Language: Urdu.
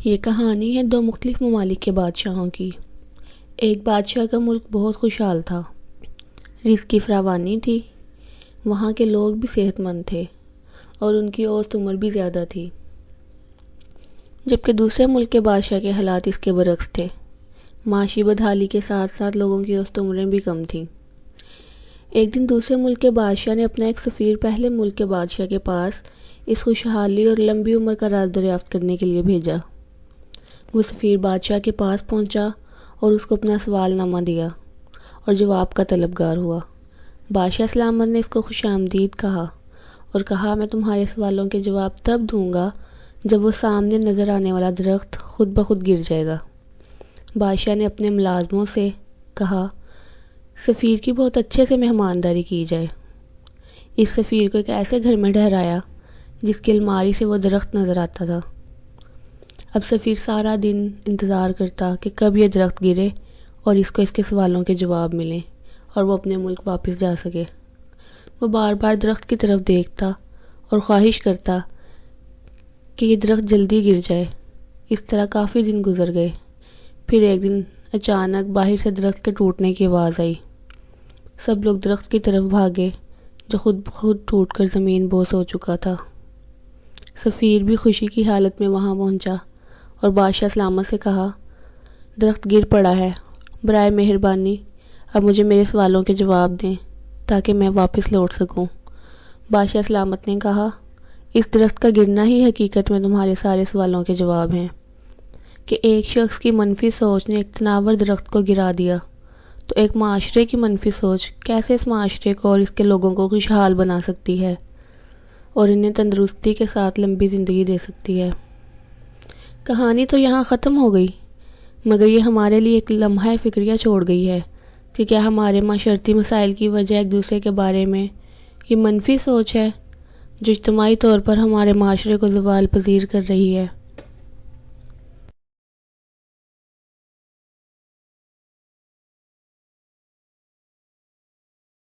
یہ کہانی ہے دو مختلف ممالک کے بادشاہوں کی۔ ایک بادشاہ کا ملک بہت خوشحال تھا، رزق کی فراوانی تھی، وہاں کے لوگ بھی صحت مند تھے اور ان کی اوسط عمر بھی زیادہ تھی، جبکہ دوسرے ملک کے بادشاہ کے حالات اس کے برعکس تھے۔ معاشی بدحالی کے ساتھ ساتھ لوگوں کی اوسط عمریں بھی کم تھیں۔ ایک دن دوسرے ملک کے بادشاہ نے اپنا ایک سفیر پہلے ملک کے بادشاہ کے پاس اس خوشحالی اور لمبی عمر کا راز دریافت کرنے کے لیے بھیجا۔ وہ سفیر بادشاہ کے پاس پہنچا اور اس کو اپنا سوال نامہ دیا اور جواب کا طلبگار ہوا۔ بادشاہ سلامت نے اس کو خوش آمدید کہا اور کہا، میں تمہارے سوالوں کے جواب تب دوں گا جب وہ سامنے نظر آنے والا درخت خود بخود گر جائے گا۔ بادشاہ نے اپنے ملازموں سے کہا، سفیر کی بہت اچھے سے مہمانداری کی جائے۔ اس سفیر کو ایک ایسے گھر میں ٹھہرایا جس کی الماری سے وہ درخت نظر آتا تھا۔ اب سفیر سارا دن انتظار کرتا کہ کب یہ درخت گرے اور اس کو اس کے سوالوں کے جواب ملیں اور وہ اپنے ملک واپس جا سکے۔ وہ بار بار درخت کی طرف دیکھتا اور خواہش کرتا کہ یہ درخت جلدی گر جائے۔ اس طرح کافی دن گزر گئے۔ پھر ایک دن اچانک باہر سے درخت کے ٹوٹنے کی آواز آئی۔ سب لوگ درخت کی طرف بھاگے جو خود بخود ٹوٹ کر زمین بوس ہو چکا تھا۔ سفیر بھی خوشی کی حالت میں وہاں پہنچا اور بادشاہ سلامت سے کہا، درخت گر پڑا ہے، برائے مہربانی اب مجھے میرے سوالوں کے جواب دیں تاکہ میں واپس لوٹ سکوں۔ بادشاہ سلامت نے کہا، اس درخت کا گرنا ہی حقیقت میں تمہارے سارے سوالوں کے جواب ہیں کہ ایک شخص کی منفی سوچ نے ایک تناور درخت کو گرا دیا، تو ایک معاشرے کی منفی سوچ کیسے اس معاشرے کو اور اس کے لوگوں کو خوشحال بنا سکتی ہے اور انہیں تندرستی کے ساتھ لمبی زندگی دے سکتی ہے۔ کہانی تو یہاں ختم ہو گئی، مگر یہ ہمارے لیے ایک لمحہ فکریہ چھوڑ گئی ہے کہ کیا ہمارے معاشرتی مسائل کی وجہ ایک دوسرے کے بارے میں یہ منفی سوچ ہے جو اجتماعی طور پر ہمارے معاشرے کو زوال پذیر کر رہی ہے۔